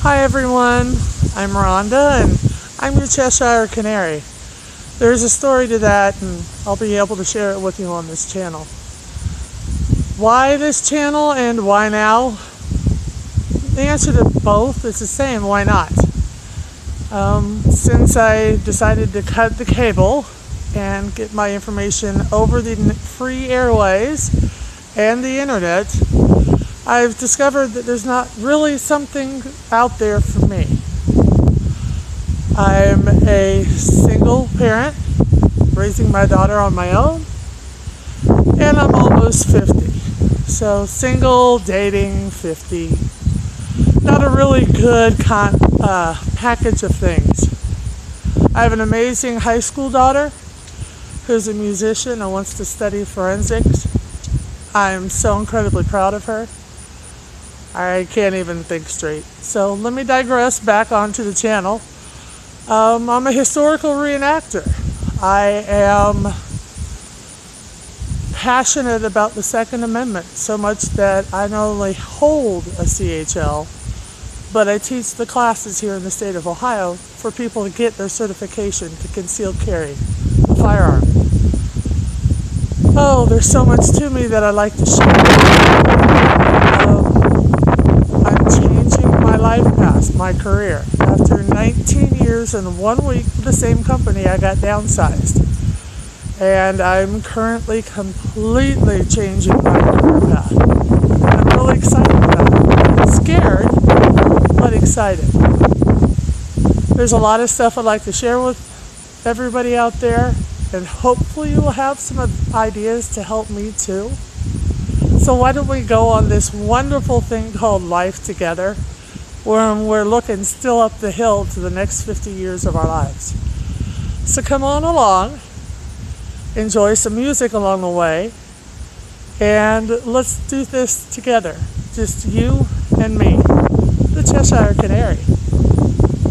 Hi everyone, I'm Ronda and I'm your Cheshire Canary. There's a story to that and I'll be able to share it with you on this channel. Why this channel and why now? The answer to both is the same, why not? Since I decided to cut the cable and get my information over the free airways and the internet, I've discovered that there's not really something out there for me. I'm a single parent, raising my daughter on my own, and I'm almost 50. So single, dating, 50. Not a really good package of things. I have an amazing high school daughter who's a musician and wants to study forensics. I'm so incredibly proud of her. I can't even think straight. So let me digress back onto the channel. I'm a historical reenactor. I am passionate about the Second Amendment so much that I not only hold a CHL, but I teach the classes here in the state of Ohio for people to get their certification to concealed carry a firearm. Oh, there's so much to me that I'd like to share. I'm changing my life path, my career. After 19 years and 1 week with the same company, I got downsized. And I'm currently completely changing my career path. And I'm really excited about it. I'm scared, but excited. There's a lot of stuff I'd like to share with everybody out there, and hopefully you will have some ideas to help me too. So why don't we go on this wonderful thing called life together, where we're looking still up the hill to the next 50 years of our lives. So come on along, enjoy some music along the way, and let's do this together. Just you and me, the Cheshire Canary.